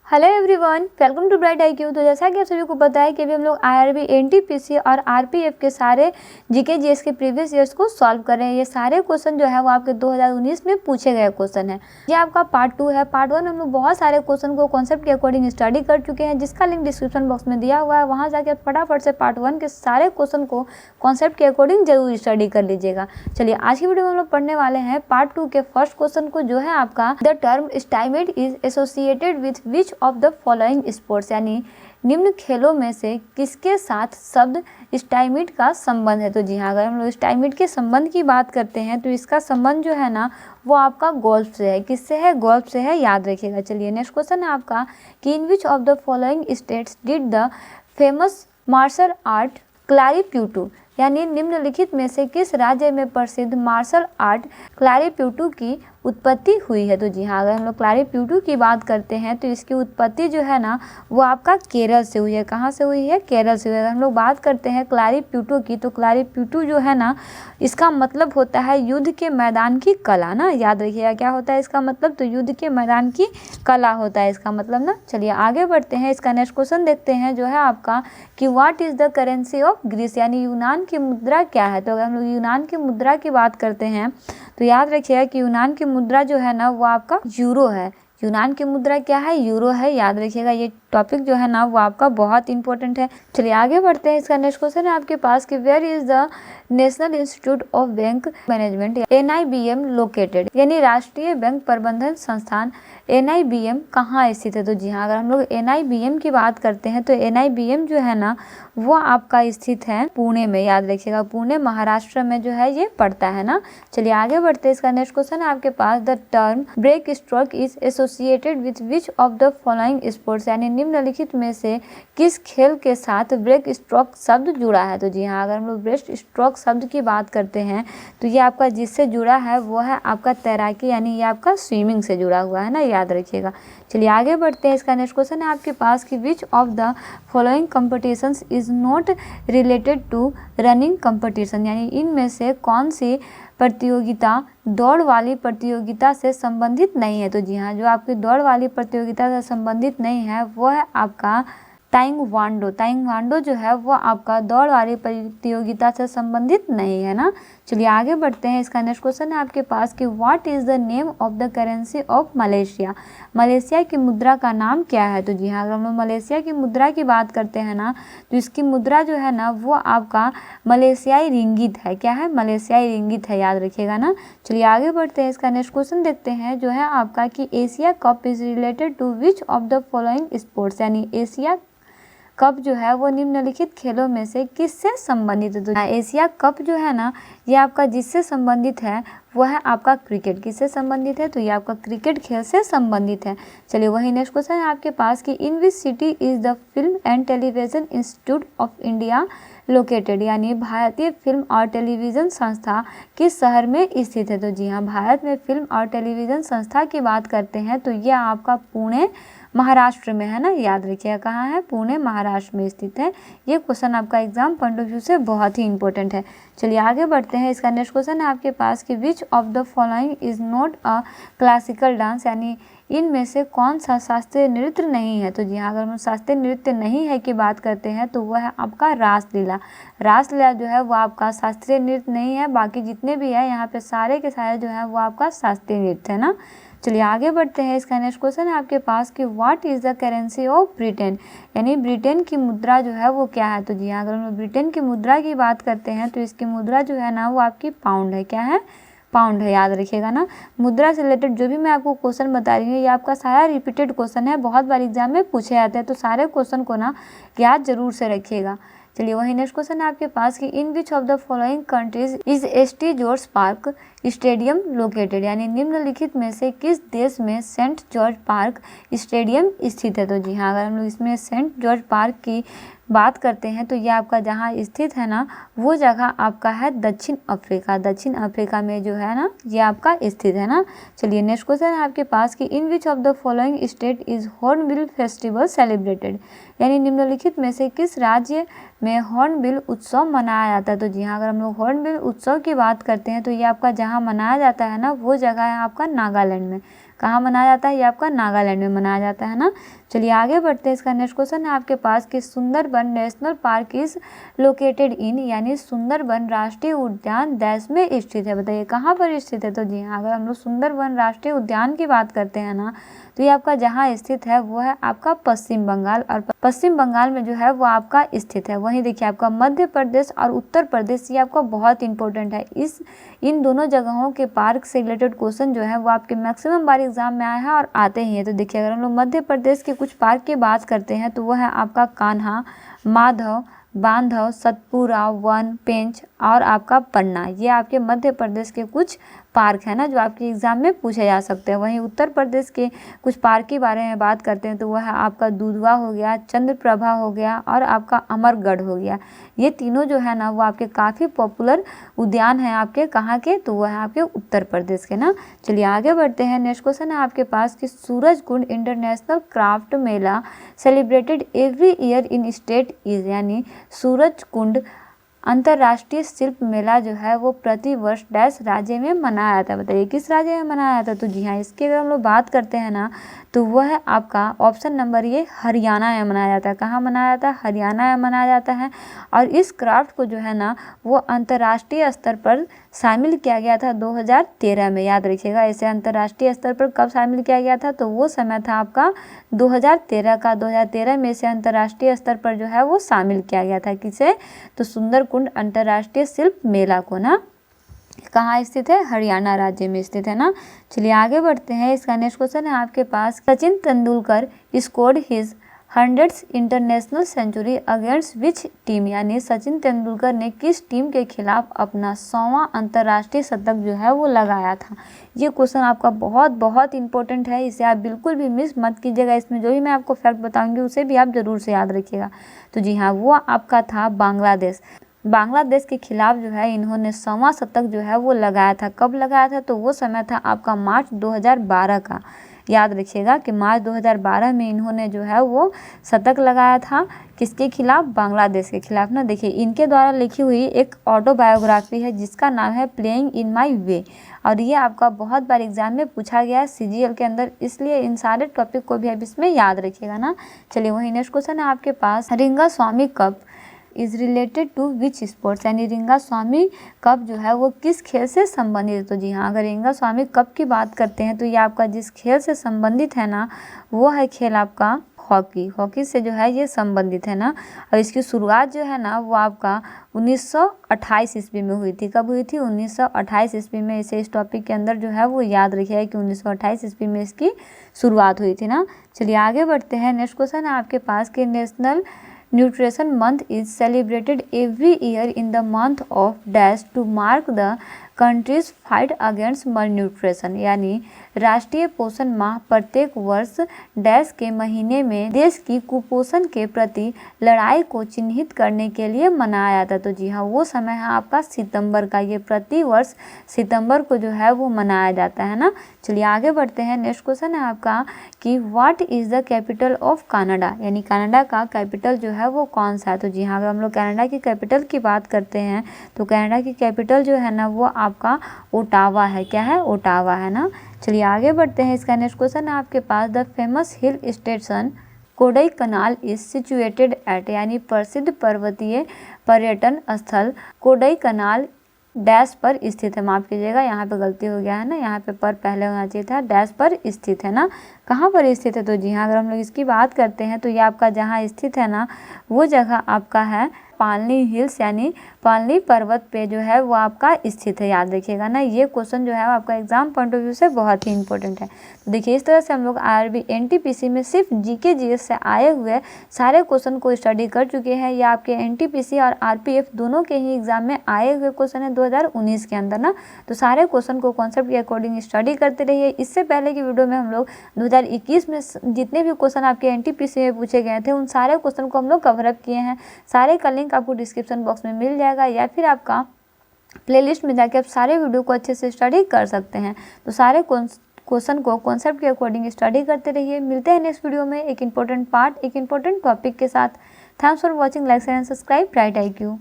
Hello everyone, welcome to bright IQ। तो जैसा कि आप सभी को पता है कि अभी हम लोग IRB, NTPC और RPF के सारे जीके जीएस के प्रीवियस ईयर्स को सॉल्व कर रहे हैं। ये सारे क्वेश्चन जो है वो आपके 2019 में पूछे गए क्वेश्चन है। ये आपका पार्ट 2 है। पार्ट 1 हम लोग बहुत सारे क्वेश्चन को कॉन्सेप्ट के अकॉर्डिंग स्टडी कर चुके हैं, जिसका लिंक डिस्क्रिप्शन बॉक्स में दिया हुआ है। वहाँ जाकर फटाफट से पार्ट 1 के सारे क्वेश्चन को कॉन्सेप्ट के अकॉर्डिंग जरूर स्टडी कर लीजिएगा। चलिए आज की वीडियो में हम लोग पढ़ने वाले हैं पार्ट 2 के फर्स्ट क्वेश्चन को, जो है आपका the term stymied is associated with which of the following sports, यानी निम्न खेलों में से किसके साथ शब्द स्टाइमिड का संबंध है। तो जी हाँ, अगर हम लोग स्टाइमिड के संबंध की बात करते हैं तो इसका संबंध जो है ना वो आपका गोल्फ से है। किससे है? गोल्फ से है, याद रखिएगा। चलिए नेक्स्ट क्वेश्चन है आपका कि in which of the following states did the famous martial art Kalaripayattu, यानी निम्नलिखित में से किस राज्य में प्रसिद्ध मार्शल आर्ट क्लैरीप्यूटू की उत्पत्ति हुई है। तो जी हाँ, अगर हम लोग क्लैरीप्यूटू की बात करते हैं तो इसकी उत्पत्ति जो है ना वो आपका केरल से हुई है। कहाँ से हुई है? केरल से हुई है। अगर हम लोग बात करते हैं क्लैरीप्यूटू की, तो क्लैरीप्यूटू जो है ना इसका मतलब होता है युद्ध के मैदान की कला ना, याद रखिएगा। क्या होता है इसका मतलब? तो युद्ध के मैदान की कला होता है इसका मतलब ना। चलिए आगे बढ़ते हैं, इसका नेक्स्ट क्वेश्चन देखते हैं, जो है आपका कि what is the currency of Greece, यानी यूनान की मुद्रा क्या है। तो अगर हम लोग यूनान की मुद्रा की बात करते हैं तो याद रखिएगा कि यूनान की मुद्रा जो है ना वो आपका यूरो है। यूनान की मुद्रा क्या है? यूरो है, याद रखिएगा। ये टॉपिक जो है ना वो आपका बहुत इंपॉर्टेंट है। चलिए आगे बढ़ते हैं, इसका नेक्स्ट क्वेश्चन है आपके पास कि where is the National Institute of Bank Management NIBM located, यानी राष्ट्रीय बैंक प्रबंधन संस्थान NIBM कहाँ स्थित है। तो जी हाँ, अगर हम लोग NIBM की बात करते हैं तो NIBM जो है ना वो आपका स्थित है पुणे में, याद रखिएगा। पुणे महाराष्ट्र में जो है ये पड़ता है ना। चलिए आगे बढ़ते हैं, इसका नेक्स्ट क्वेश्चन है आपके पास the term break stroke is associated with which of the following sports, यानी निम्नलिखित में से किस खेल के साथ ब्रेक स्ट्रोक शब्द जुड़ा है। तो जी हाँ, अगर हम लोग ब्रेक स्ट्रोक शब्द की बात करते हैं तो ये आपका जिससे जुड़ा है वो है आपका तैराकी, यानी ये आपका स्विमिंग से जुड़ा हुआ है ना, याद रखिएगा। चलिए आगे बढ़ते हैं, इसका नेक्स्ट क्वेश्चन है आपके पास कि which of the following competitions is not related to running competition, यानी इनमें से कौन सी प्रतियोगिता दौड़ वाली प्रतियोगिता से संबंधित नहीं है। तो जी हाँ, जो आपकी दौड़ वाली प्रतियोगिता से संबंधित नहीं है वो है आपका ताइक्वांडो। ताइक्वांडो जो है वो आपका दौड़ वाली प्रतियोगिता से संबंधित नहीं है ना। चलिए आगे बढ़ते हैं, इसका नेक्स्ट क्वेश्चन है आपके पास कि what is the name of the currency of Malaysia, Malaysia की मुद्रा का नाम क्या है। तो जी हाँ, अगर हम लोग मलेशिया की मुद्रा की बात करते हैं ना तो इसकी मुद्रा जो है ना वो आपका मलेशियाई रिंगित है। क्या है? मलेशियाई रिंगित है, याद रखिएगा ना। चलिए आगे बढ़ते हैं, इसका नेक्स्ट क्वेश्चन देखते हैं, जो है आपका कि Asia Cup is related to which of the following sports, यानी एशिया कप जो है वो निम्नलिखित खेलों में से किससे संबंधित है। तो एशिया कप जो है ना ये आपका जिससे संबंधित है वो है आपका क्रिकेट। किससे संबंधित है? तो ये आपका क्रिकेट खेल से संबंधित है। चलिए वही नेक्स्ट क्वेश्चन है आपके पास कि in which city is the film and television institute of India located, यानी भारतीय फिल्म और टेलीविज़न संस्था किस शहर में स्थित है। तो जी हाँ, भारत में फिल्म और टेलीविज़न संस्था की बात करते हैं तो यह आपका पुणे महाराष्ट्र में है ना, याद रखिएगा। कहाँ है? पुणे महाराष्ट्र में स्थित है। ये क्वेश्चन आपका एग्जाम पॉइंट ऑफ व्यू से बहुत ही इंपॉर्टेंट है। चलिए आगे बढ़ते हैं, इसका नेक्स्ट क्वेश्चन है आपके पास कि which of the following is not a classical dance, यानी इनमें से कौन सा शास्त्रीय नृत्य नहीं है। तो जी हाँ, अगर हम शास्त्रीय नृत्य नहीं है की बात करते हैं तो वह है आपका रासलीला। रासलीला जो है वो आपका शास्त्रीय नृत्य नहीं है, बाकी जितने भी है यहाँ पे सारे के सारे जो है वो आपका शास्त्रीय नृत्य है ना। चलिए आगे बढ़ते हैं, इसका नेक्स्ट क्वेश्चन है आपके पास कि what is the currency of Britain, यानी ब्रिटेन की मुद्रा जो है वो क्या है। तो जी हाँ, अगर हम ब्रिटेन की मुद्रा की बात करते हैं तो इसकी मुद्रा जो है ना वो आपकी पाउंड है। क्या है? पाउंड है, याद रखिएगा ना। मुद्रा से रिलेटेड जो भी मैं आपको क्वेश्चन बता रही हूँ ये आपका सारा रिपीटेड क्वेश्चन है, बहुत बार एग्जाम में पूछे जाते हैं, तो सारे क्वेश्चन को ना याद जरूर से रखिएगा। चलिए वही नेक्स्ट क्वेश्चन है आपके पास कि in which of the following countries is ST George Park stadium located, यानी निम्नलिखित में से किस देश में सेंट जॉर्ज पार्क स्टेडियम स्थित है। तो जी हाँ, अगर हम लोग इसमें सेंट जॉर्ज पार्क की बात करते हैं तो ये आपका जहाँ स्थित है ना वो जगह आपका है दक्षिण अफ्रीका। दक्षिण अफ्रीका में जो है ना ये आपका स्थित है ना। चलिए नेक्स्ट क्वेश्चन है आपके पास कि in which of the following state is hornbill festival celebrated, यानी निम्नलिखित में से किस राज्य में हॉर्नबिल उत्सव मनाया जाता है। तो जी हाँ, अगर हम लोग हॉर्नबिल उत्सव की बात करते हैं तो ये आपका जहाँ मनाया जाता है ना वो जगह है आपका नागालैंड में। कहाँ मनाया जाता है, ये आपका नागालैंड में मनाया जाता है ना। चलिए आगे बढ़ते हैं। इसका नेक्स्ट क्वेश्चन है आपके पास कि Sundarban national park is located in, यानी सुंदरबन राष्ट्रीय उद्यान देश में स्थित है। बताइए कहाँ पर स्थित है। तो जी हाँ, अगर हम लोग सुंदरबन राष्ट्रीय उद्यान की बात करते हैं ना, तो ये आपका जहाँ स्थित है वो है आपका पश्चिम बंगाल, और पश्चिम बंगाल में जो है वो आपका स्थित है। वहीं देखिए आपका मध्य प्रदेश और उत्तर प्रदेश, ये आपका बहुत इंपॉर्टेंट है। इन दोनों जगहों के पार्क से रिलेटेड क्वेश्चन जो है वो आपके मैक्सिमम बार एग्जाम में आया है और आते ही हैं। तो देखिए अगर हम लोग मध्य प्रदेश के कुछ पार्क की बात करते हैं तो वह है आपका कान्हा, माधव, बांधव, सतपुरा, वन, पेंच और आपका पन्ना। ये आपके मध्य प्रदेश के कुछ पार्क है ना जो आपके एग्जाम में पूछे जा सकते हैं। वहीं उत्तर प्रदेश के कुछ पार्क के बारे में बात करते हैं तो वह है आपका दुधवा हो गया, चंद्रप्रभा हो गया और आपका अमरगढ़ हो गया। ये तीनों जो है ना वो आपके काफ़ी पॉपुलर उद्यान हैं आपके कहाँ के, तो वह है आपके उत्तर प्रदेश के ना। चलिए आगे बढ़ते हैं। नेक्स्ट क्वेश्चन है आपके पास कि Surajkund international craft Mela celebrated every year in state is, यानी सूरजकुंड अंतर्राष्ट्रीय शिल्प मेला जो है वो प्रति वर्ष डैश राज्य में मनाया जाता है। बताइए किस राज्य में मनाया जाता है। तो जी हाँ, इसकी अगर हम लोग बात करते हैं ना तो वह है आपका ऑप्शन नंबर ये हरियाणा में मनाया जाता है। कहाँ मनाया जाता है, हरियाणा में मनाया जाता है। और इस क्राफ्ट को जो है ना वो अंतर्राष्ट्रीय स्तर पर शामिल किया गया था 2013 में, याद रखिएगा। इसे अंतर्राष्ट्रीय स्तर पर कब शामिल किया गया था, तो वो समय था आपका 2013 का। 2013 में इसे अंतर्राष्ट्रीय स्तर पर जो है वो शामिल किया गया था। किसे, तो सुंदरकुंड अंतर्राष्ट्रीय शिल्प मेला को ना। कहाँ स्थित है, हरियाणा राज्य में स्थित है ना। चलिए आगे बढ़ते हैं। इसका नेक्स्ट क्वेश्चन है आपके पास, Sachin Tendulkar scored his 100th international century against which team, यानी सचिन तेंदुलकर ने किस टीम के खिलाफ अपना 100वां अंतर्राष्ट्रीय शतक जो है वो लगाया था। ये क्वेश्चन आपका बहुत बहुत इंपॉर्टेंट है, इसे आप बिल्कुल भी मिस मत कीजिएगा। इसमें जो भी मैं आपको फैक्ट बताऊंगी उसे भी आप जरूर से याद रखिएगा। तो जी हाँ, वो आपका था बांग्लादेश। बांग्लादेश के खिलाफ जो है इन्होंने 100वां शतक जो है वो लगाया था। कब लगाया था, तो वो समय था आपका मार्च 2012 का। याद रखिएगा कि मार्च 2012 में इन्होंने जो है वो शतक लगाया था। किसके खिलाफ, बांग्लादेश के खिलाफ ना। देखिए इनके द्वारा लिखी हुई एक ऑटोबायोग्राफी है जिसका नाम है प्लेइंग इन माई वे, और ये आपका बहुत बार एग्जाम में पूछा गया है CGL के अंदर, इसलिए इन सारे टॉपिक को भी आप इसमें याद रखिएगा ना। चलिए वही नेक्स्ट क्वेश्चन है आपके पास, Rangaswamy cup is related to which sports, यानी रिंगास्वामी कप जो है वो किस खेल से संबंधित है। तो जी हाँ, अगर रिंगास्वामी कप की बात करते हैं तो ये आपका जिस खेल से संबंधित है ना वो है खेल आपका हॉकी। हॉकी से जो है ये संबंधित है ना। और इसकी शुरुआत जो है ना वो आपका 1928 ईस्वी में हुई थी। कब हुई थी, 1928 ईस्वी में। इसे इस टॉपिक के अंदर जो है वो याद रखिए कि 1928 ईस्वी में इसकी शुरुआत हुई थी ना। चलिए आगे बढ़ते हैं। नेक्स्ट क्वेश्चन है आपके पास कि National Nutrition Month is celebrated every year in the month of dash to mark the country's fight against malnutrition, यानी राष्ट्रीय पोषण माह प्रत्येक वर्ष डैश के महीने में देश की कुपोषण के प्रति लड़ाई को चिन्हित करने के लिए मनाया जाता है। तो जी हाँ, वो समय है आपका सितंबर का। ये प्रति वर्ष सितंबर को जो है वो मनाया जाता है ना। चलिए आगे बढ़ते हैं। नेक्स्ट क्वेश्चन है आपका कि what is the capital of Canada, यानी कनाडा का कैपिटल जो है वो कौन सा है। तो जी हाँ, अगर हम लोग कनाडा की कैपिटल की बात करते हैं तो कनाडा की कैपिटल जो है ना वो आपका ओटावा है। क्या है, ओटावा है ना। चलिए आगे बढ़ते हैं। इसका नेक्स्ट क्वेश्चन है आपके पास, the famous hill station Kodaikanal is situated at, यानी प्रसिद्ध पर्वतीय पर्यटन स्थल कोडाईकनाल डैश पर स्थित है। माफ कीजिएगा, यहाँ पे गलती हो गया है ना, यहाँ पे पर पहले होना चाहिए था, डैश पर स्थित है ना। कहाँ पर स्थित है, तो जी हाँ, अगर हम लोग इसकी बात करते हैं तो ये आपका जहाँ स्थित है ना वो जगह आपका है पालनी हिल्स, यानी पालनी पर्वत पे जो है वो आपका स्थित है। याद रखिएगा ना, ये क्वेश्चन जो है वो आपका एग्जाम पॉइंट ऑफ व्यू से बहुत ही इंपॉर्टेंट है। तो देखिए इस तरह से हम लोग IRB NTPC में सिर्फ GK GS से आए हुए सारे क्वेश्चन को स्टडी कर चुके हैं। ये आपके NTPC और RPF दोनों के ही एग्जाम में आए हुए क्वेश्चन है 2019 के अंदर ना। तो सारे क्वेश्चन को कॉन्सेप्ट के अकॉर्डिंग स्टडी करते रहिए। इससे पहले की वीडियो में हम लोग 2021 में जितने भी क्वेश्चन आपके NTPC में पूछे गए थे उन सारे क्वेश्चन को हम लोग कवर अप किए हैं। सारे का लिंक आपको डिस्क्रिप्शन बॉक्स में मिल जाएगा या फिर आपका प्लेलिस्ट में जाके आप सारे वीडियो को अच्छे से स्टडी कर सकते हैं। तो सारे क्वेश्चन को कॉन्सेप्ट के अकॉर्डिंग स्टडी करते रहिए। मिलते हैं नेक्स्ट वीडियो में एक इंपॉर्टेंट पार्ट, एक इंपॉर्टेंट टॉपिक के साथ। Thanks for watching, like and subscribe bright IQ।